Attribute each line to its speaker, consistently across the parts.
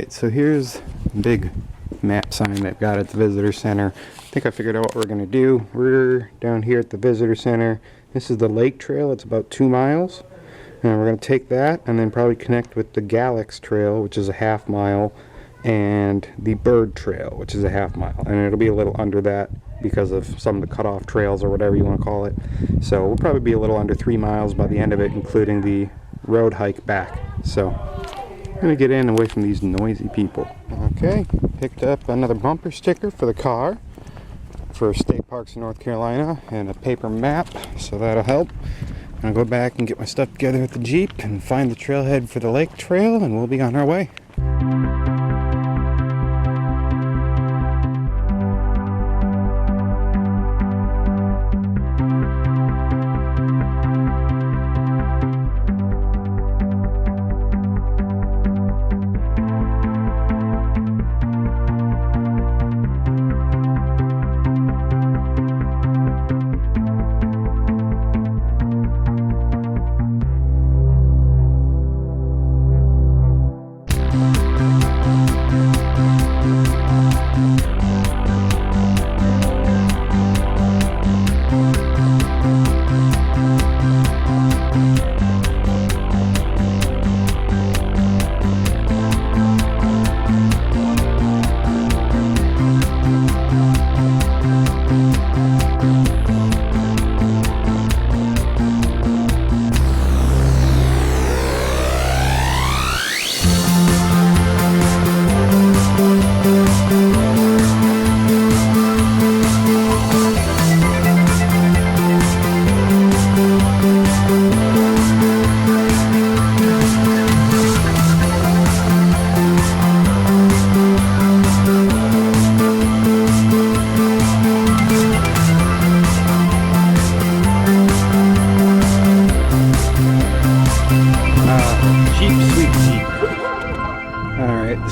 Speaker 1: So here's the big map sign they've got at the visitor center. I think I figured out what we're going to do. We're down here at the visitor center. This is the lake trail. It's about 2 miles. And we're going to take that and then probably connect with the Galax Trail, which is a 1/2 mile, and the Bird Trail, which is a 1/2 mile. And it'll be a little under that because of some of the cutoff trails or whatever you want to call it. So we'll probably be a little under 3 miles by the end of it, including the road hike back. So I'm going to get in away from these noisy people. Okay, picked up another bumper sticker for the car for state parks in North Carolina and a paper map, so that'll help. I'm going to go back and get my stuff together with the Jeep and find the trailhead for the lake trail, and we'll be on our way.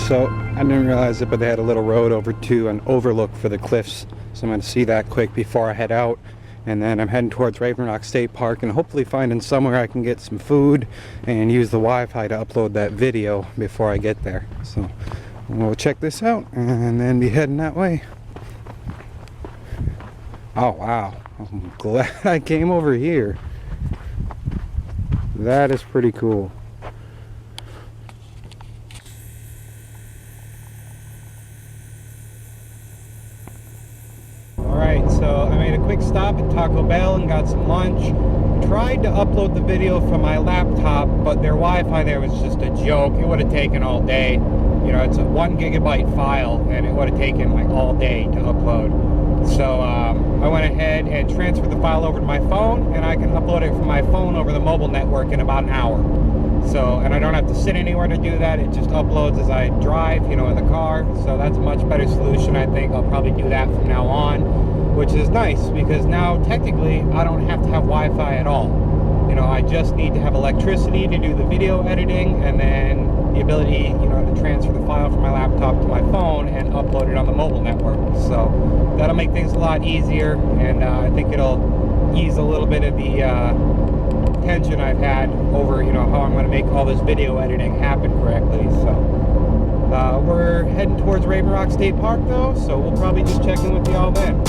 Speaker 1: So I didn't realize it, but they had a little road over to an overlook for the cliffs, so I'm going to see that quick before I head out. And then I'm heading towards Raven Rock State Park and hopefully finding somewhere I can get some food and use the Wi-Fi to upload that video before I get there. So we'll check this out and then be heading that way. Oh wow, I'm glad I came over here. That is pretty cool. Alright, so I made a quick stop at Taco Bell and got some lunch. tried to upload the video from my laptop, but their Wi-Fi there was just a joke. It would have taken all day. You know, it's a 1 gigabyte file, and it would have taken like all day to upload. So I went ahead and transferred the file over to my phone, and I can upload it from my phone over the mobile network in about an hour. So, and I don't have to sit anywhere to do that. It just uploads as I drive, you know, in the car. So that's a much better solution. I think I'll probably do that from now on, which is nice because now technically I don't have to have Wi-Fi at all. You know, I just need to have electricity to do the video editing, and then the ability, you know, to transfer the file from my laptop to my phone and upload it on the mobile network. So that'll make things a lot easier, and I think it'll ease a little bit of the tension I've had over, you know, how I'm going to make all this video editing happen correctly. So we're heading towards Raven Rock State Park though, so we'll probably just check in with y'all then.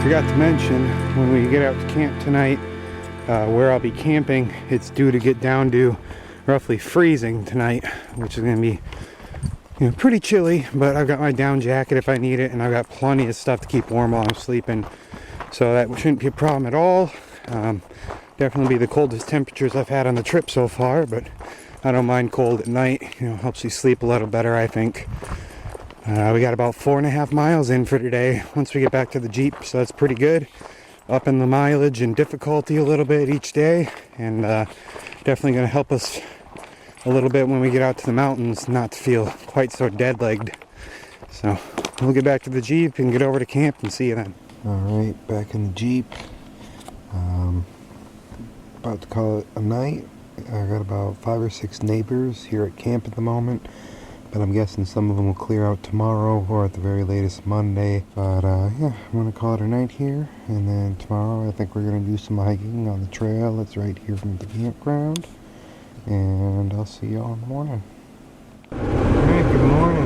Speaker 1: Forgot to mention, when we get out to camp tonight, where I'll be camping, it's due to get down to roughly freezing tonight, which is going to be, you know, pretty chilly, but I've got my down jacket if I need it, and I've got plenty of stuff to keep warm while I'm sleeping, so that shouldn't be a problem at all. Definitely be the coldest temperatures I've had on the trip so far, but I don't mind cold at night. You know, helps you sleep a little better, I think. We got about 4.5 miles in for today once we get back to the Jeep, so that's pretty good. Up in the mileage and difficulty a little bit each day, and definitely going to help us a little bit when we get out to the mountains not to feel quite so dead-legged. So we'll get back to the Jeep and get over to camp and see you then.
Speaker 2: Alright, back in the Jeep. About to call it a night. I got about 5 or 6 neighbors here at camp at the moment, but I'm guessing some of them will clear out tomorrow or at the very latest Monday. But yeah, I'm going to call it a night here, and then tomorrow I think we're going to do some hiking on the trail. It's right here from the campground, and I'll see y'all in the morning.
Speaker 1: Alright, good morning.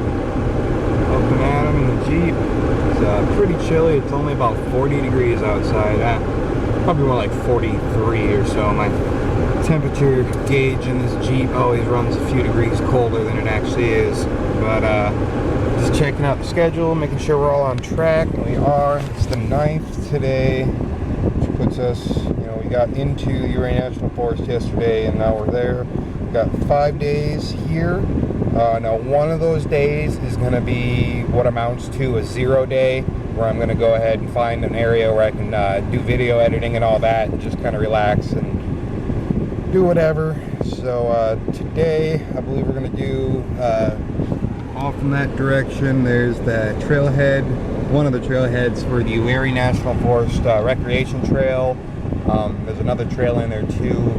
Speaker 1: Up and at 'em in the Jeep. It's pretty chilly. It's only about 40 degrees outside. Probably more like 43 or so. My temperature gauge in this Jeep always runs a few degrees colder than it actually is. But just checking out the schedule, making sure we're all on track. And we are. It's the 9th today, which puts us, you know, we got into the Uwharrie National Forest yesterday, and now we're there. We've got 5 days here. Now one of those days is going to be what amounts to a 0 day, where I'm going to go ahead and find an area where I can do video editing and all that, and just kind of relax and do whatever. So today I believe we're going to do off in that direction. There's the trailhead, one of the trailheads for the Uwharrie National Forest recreation trail. There's another trail in there too.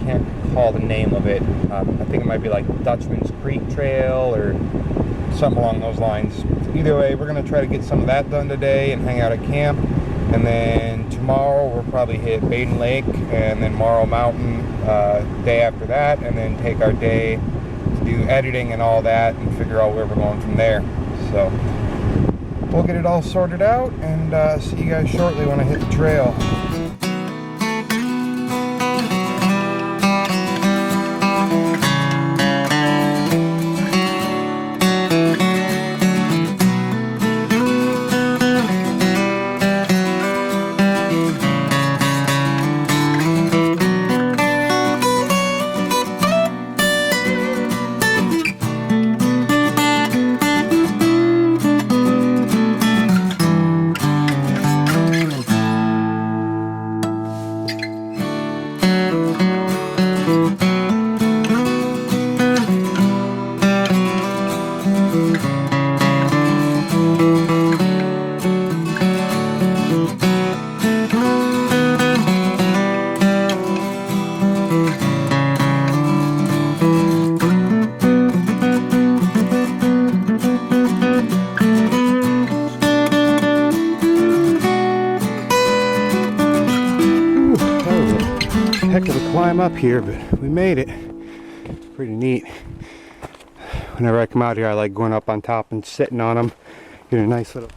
Speaker 1: Can't recall the name of it. I think it might be like Dutchman's Creek Trail or something along those lines. Either way, we're going to try to get some of that done today and hang out at camp. And then tomorrow we'll probably hit Baden Lake and then Morrow Mountain day after that, and then take our day to do editing and all that and figure out where we're going from there. So we'll get it all sorted out and see you guys shortly when I hit the trail. Heck of a climb up here, but we made it. Pretty neat. Whenever I come out here, I like going up on top and sitting on them. Get a nice little...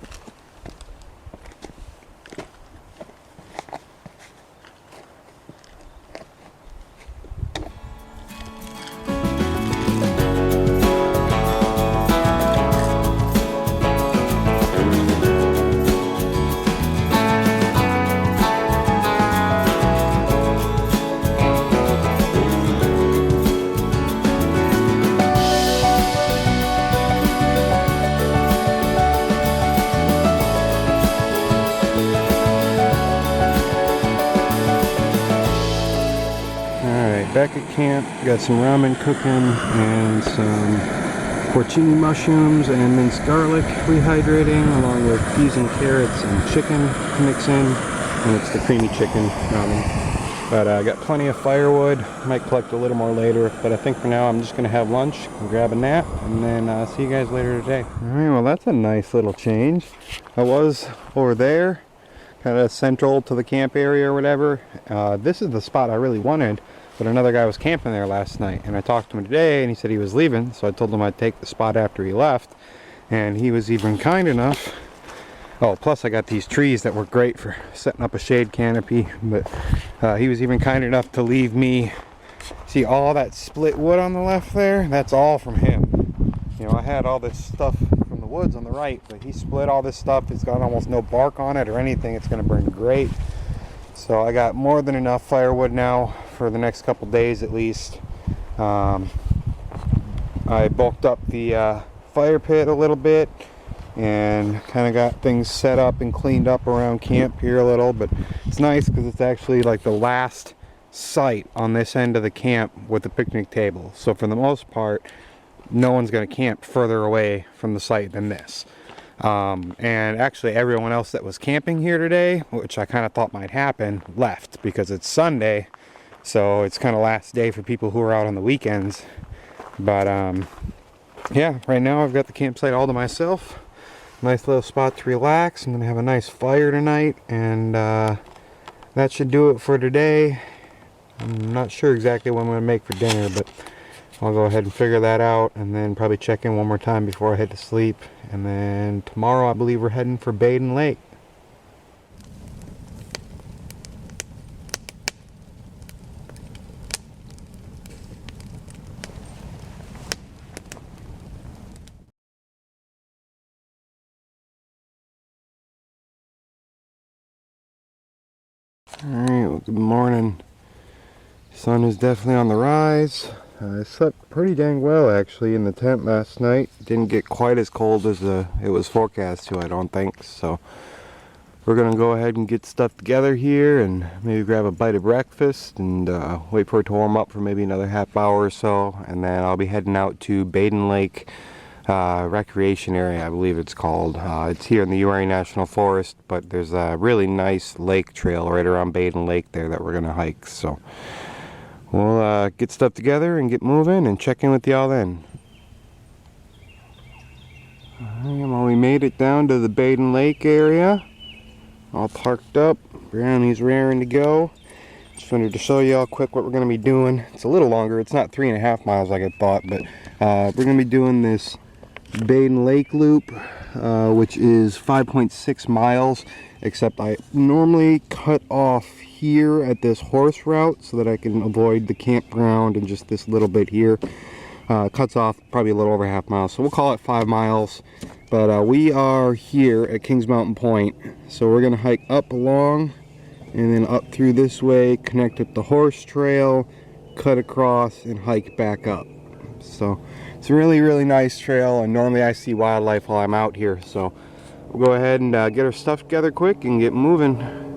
Speaker 1: Back at camp, got some ramen cooking and some porcini mushrooms and minced garlic rehydrating, along with peas and carrots and chicken to mix in, and it's the creamy chicken ramen. But I got plenty of firewood. Might collect a little more later, but I think for now I'm just gonna have lunch and grab a nap, and then see you guys later today. All right, well that's a nice little change. I was over there, kind of central to the camp area or whatever. This is the spot I really wanted. But another guy was camping there last night, and I talked to him today, and he said he was leaving, so I told him I'd take the spot after he left, and he was even kind enough. Oh, plus I got these trees that were great for setting up a shade canopy, but he was even kind enough to leave me, see all that split wood on the left there? That's all from him. You know, I had all this stuff from the woods on the right, but he split all this stuff. It's got almost no bark on it or anything. It's going to burn great. So I got more than enough firewood now for the next couple days at least. I bulked up the fire pit a little bit and kind of got things set up and cleaned up around camp here a little, but it's nice because it's actually like the last site on this end of the camp with the picnic table. So for the most part, no one's going to camp further away from the site than this. And actually everyone else that was camping here today, which I kind of thought might happen, left because it's Sunday, so it's kind of last day for people who are out on the weekends. But yeah, right now I've got the campsite all to myself. Nice little spot to relax. I'm gonna have a nice fire tonight, and that should do it for today. I'm not sure exactly what I'm gonna make for dinner, but I'll go ahead and figure that out, and then probably check in one more time before I head to sleep. And then tomorrow I believe we're heading for Baden Lake. Alright, well, good morning. Sun is definitely on the rise. I slept pretty dang well actually in the tent last night. Didn't get quite as cold as it was forecast to, I don't think. So we're gonna go ahead and get stuff together here and maybe grab a bite of breakfast and wait for it to warm up for maybe another half hour or so, and then I'll be heading out to Baden Lake recreation area, I believe it's called. It's here in the Uwharrie National Forest, but there's a really nice lake trail right around Baden Lake there that we're gonna hike. So we'll get stuff together and get moving and check in with y'all then. Well, we made it down to the Baden Lake area. all parked up. Brownie's raring to go. Just wanted to show you all quick what we're going to be doing. It's a little longer. It's not 3.5 miles like I thought, but we're going to be doing this Baden Lake Loop, which is 5.6 miles, except I normally cut off here at this horse route so that I can avoid the campground and just this little bit here. Cuts off probably a little over half mile, so we'll call it 5 miles. But we are here at Kings Mountain Point, so we're going to hike up along and then up through this way, connect at the horse trail, cut across, and hike back up. So it's a really, really nice trail, and normally I see wildlife while I'm out here. So we'll go ahead and get our stuff together quick and get moving.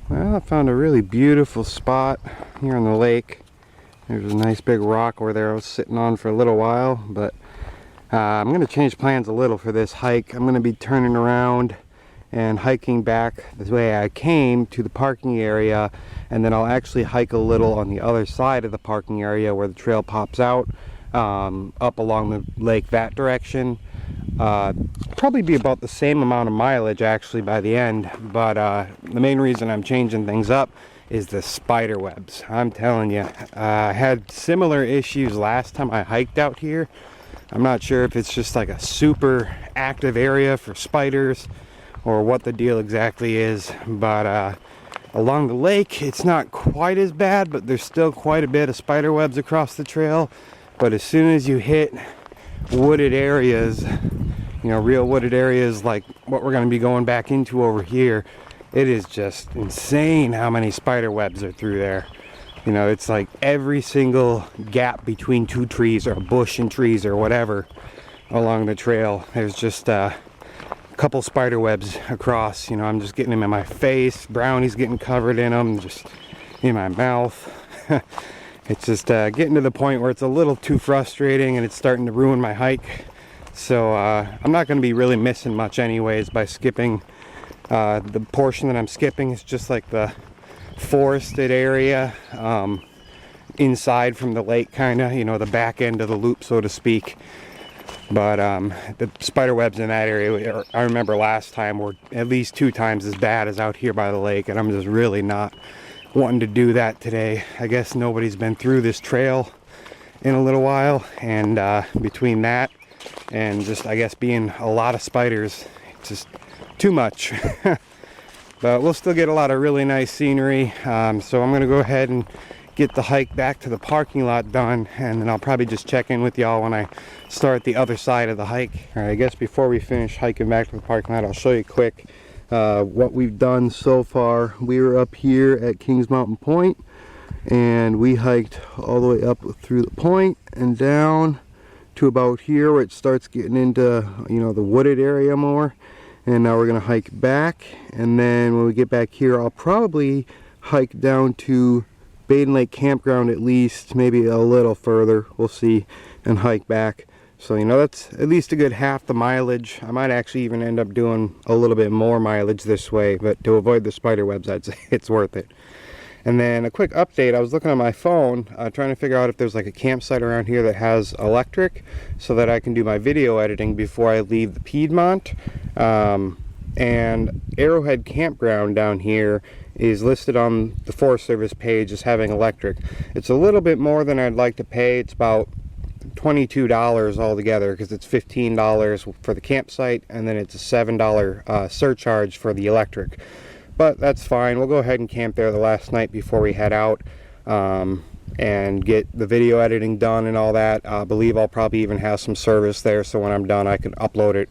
Speaker 1: Well, I found a really beautiful spot here on the lake. There's a nice big rock over there I was sitting on for a little while, but I'm going to change plans a little for this hike. I'm going to be turning around and hiking back the way I came to the parking area, and then I'll actually hike a little on the other side of the parking area where the trail pops out, up along the lake that direction. Probably be about the same amount of mileage actually by the end, but the main reason I'm changing things up is the spider webs. I'm telling you, I had similar issues last time I hiked out here. I'm not sure if it's just like a super active area for spiders or what the deal exactly is, but along the lake it's not quite as bad, but there's still quite a bit of spider webs across the trail. But as soon as you hit wooded areas, you know, real wooded areas like what we're going to be going back into over here, it is just insane how many spider webs are through there. You know, it's like every single gap between two trees or a bush and trees or whatever along the trail, there's just a couple spider webs across. You know, I'm just getting them in my face, Brownie's getting covered in them, just in my mouth. It's just getting to the point where it's a little too frustrating and it's starting to ruin my hike. So I'm not going to be really missing much anyways by skipping. The portion that I'm skipping is just like the forested area inside from the lake, kind of, you know, the back end of the loop, so to speak. But the spider webs in that area, I remember last time, were at least 2 times as bad as out here by the lake, and I'm just really not wanting to do that today. I guess nobody's been through this trail in a little while, and between that and just, I guess, being a lot of spiders, it's just too much. But we'll still get a lot of really nice scenery, so I'm going to go ahead and get the hike back to the parking lot done, and then I'll probably just check in with y'all when I start the other side of the hike. All right, I guess before we finish hiking back to the parking lot, I'll show you quick what we've done so far. We were up here at Kings Mountain Point, and we hiked all the way up through the point and down to about here where it starts getting into, you know, the wooded area more. And now we're gonna hike back, and then when we get back here, I'll probably hike down to Baden Lake Campground at least, maybe a little further, we'll see, and hike back. So, you know, that's at least a good half the mileage. I might actually even end up doing a little bit more mileage this way, but to avoid the spider webs, it's worth it. And then a quick update, I was looking on my phone, trying to figure out if there's like a campsite around here that has electric, so that I can do my video editing before I leave the Piedmont. And Arrowhead Campground down here is listed on the Forest Service page as having electric. It's a little bit more than I'd like to pay. It's about $22 altogether, because it's $15 for the campsite, and then it's a $7 surcharge for the electric. But that's fine. We'll go ahead and camp there the last night before we head out, and get the video editing done and all that. I believe I'll probably even have some service there, so when I'm done I can upload it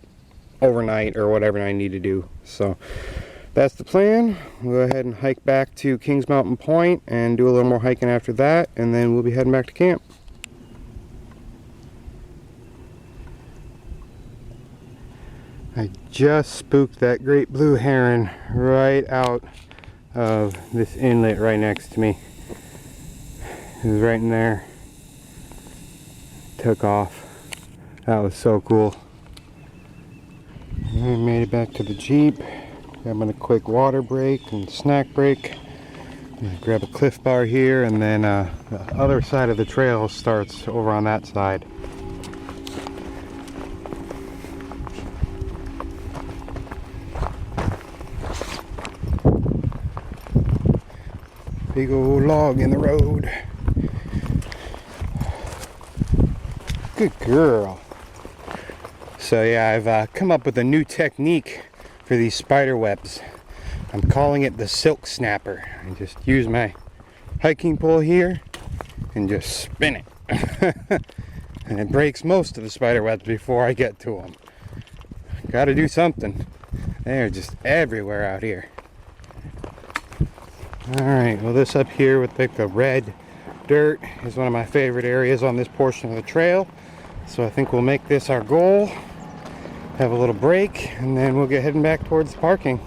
Speaker 1: overnight or whatever I need to do. So that's the plan. We'll go ahead and hike back to Kings Mountain Point and do a little more hiking after that, and then we'll be heading back to camp. I just spooked that great blue heron right out of this inlet right next to me. It was right in there. Took off. That was so cool. And we made it back to the Jeep. Grabbing a quick water break and snack break. Grab a Cliff Bar here, and then the other side of the trail starts over on that side. Big old log in the road. Good girl. So yeah, I've come up with a new technique for these spider webs. I'm calling it the silk snapper. I just use my hiking pole here and just spin it. And it breaks most of the spider webs before I get to them. Gotta do something. They're just everywhere out here. Alright, well, this up here with like the red dirt is one of my favorite areas on this portion of the trail. So I think we'll make this our goal. Have a little break, and then we'll get heading back towards the parking.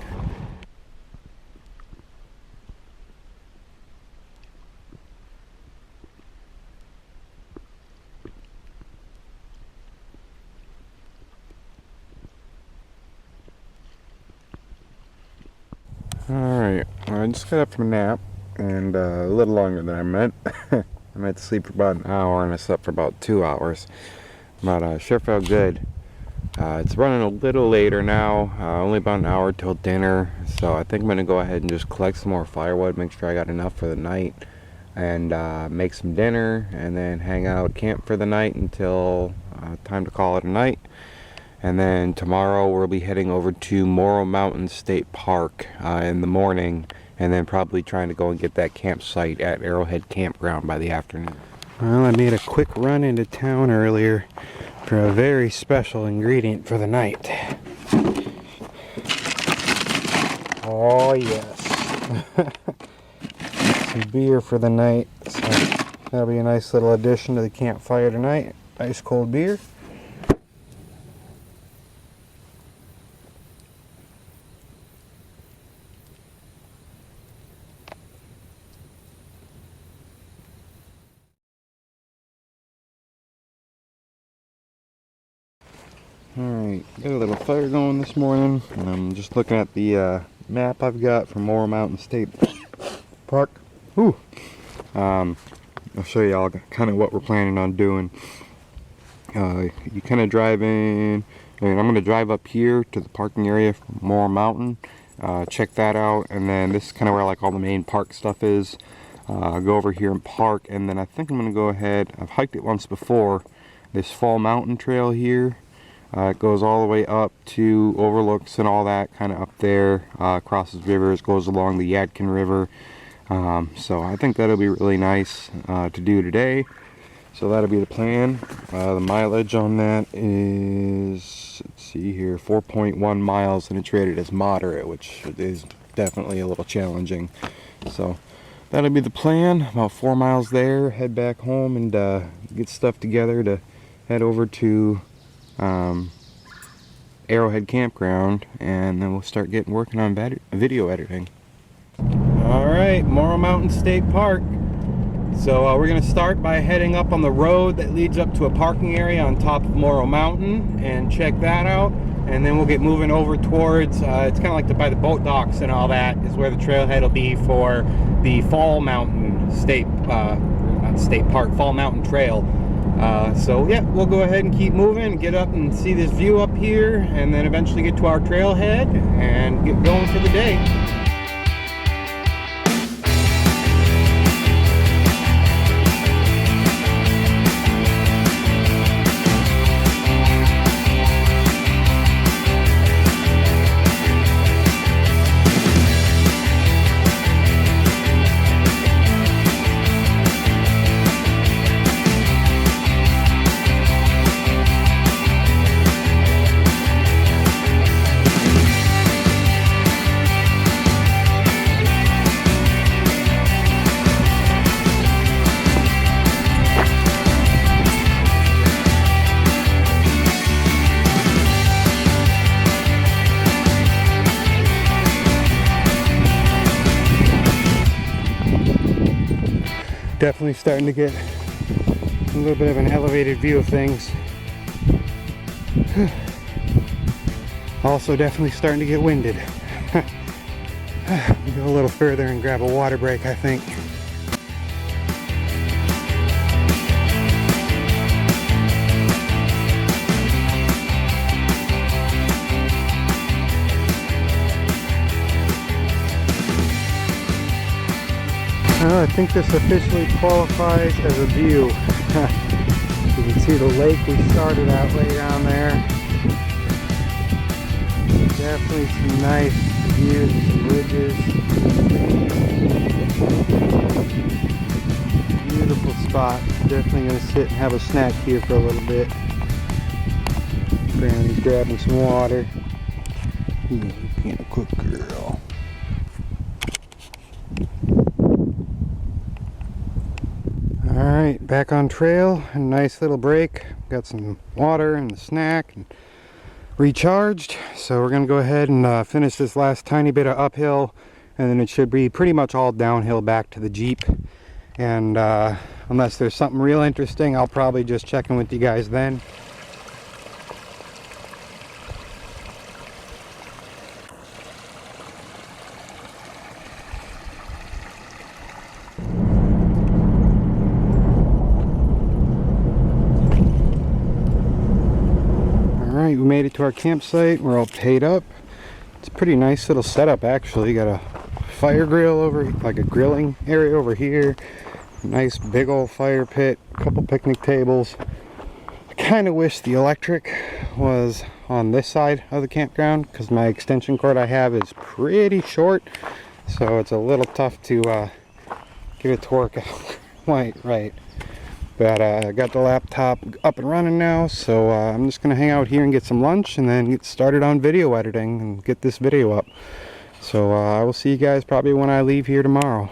Speaker 1: Alright, well, I just got up from a nap, and a little longer than I meant. I meant to sleep for about an hour, and I slept for about 2 hours. But sure felt good. It's running a little later now, only about an hour till dinner, so I think I'm going to go ahead and just collect some more firewood, make sure I got enough for the night, and make some dinner, and then hang out, camp for the night until time to call it a night. And then tomorrow we'll be heading over to Morrow Mountain State Park in the morning, and then probably trying to go and get that campsite at Arrowhead Campground by the afternoon. Well, I made a quick run into town earlier for a very special ingredient for the night. Oh yes. Some beer for the night. So that'll be a nice little addition to the campfire tonight. Ice cold beer. Alright, got a little fire going this morning, and I'm just looking at the map I've got from Morrow Mountain State Park. Ooh. I'll show y'all kind of what we're planning on doing. You kind of drive in, and I'm going to drive up here to the parking area from Morrow Mountain, check that out, and then this is kind of where like all the main park stuff is. Go over here and park, and then I think I'm going to go ahead, I've hiked it once before, this Fall Mountain Trail here. It goes all the way up to overlooks and all that, kind of up there, crosses rivers, goes along the Yadkin River. So I think that'll be really nice to do today. So that'll be the plan. The mileage on that is, let's see here, 4.1 miles, and it's rated as moderate, which is definitely a little challenging. So that'll be the plan. About 4 miles there, head back home and get stuff together to head over to Arrowhead Campground, and then we'll start working on video editing. Alright, Morrow Mountain State Park. So we're going to start by heading up on the road that leads up to a parking area on top of Morrow Mountain and check that out. And then we'll get moving over towards, it's kind of like by the boat docks and all that is where the trailhead will be for the Fall Mountain State, not State Park, Fall Mountain Trail. So yeah, we'll go ahead and keep moving, get up and see this view up here, and then eventually get to our trailhead and get going for the day. Definitely starting to get a little bit of an elevated view of things. Also definitely starting to get winded. Go a little further and grab a water break, I think. I think this officially qualifies as a view. You can see the lake we started at way down there. Definitely some nice views, some ridges. Beautiful spot. Definitely going to sit and have a snack here for a little bit. Granny's grabbing some water. Being a good girl. Alright, back on trail. A nice little break. Got some water and a snack and recharged. So we're going to go ahead and finish this last tiny bit of uphill, and then it should be pretty much all downhill back to the Jeep. And unless there's something real interesting, I'll probably just check in with you guys then. Alright, we made it to our campsite. We're all paid up. It's a pretty nice little setup actually. Got a fire grill over, like a grilling area over here. Nice big old fire pit, a couple picnic tables. I kind of wish the electric was on this side of the campground because my extension cord I have is pretty short. So it's a little tough to get it to work out right. But I got the laptop up and running now, so I'm just going to hang out here and get some lunch and then get started on video editing and get this video up. So I will see you guys probably when I leave here tomorrow.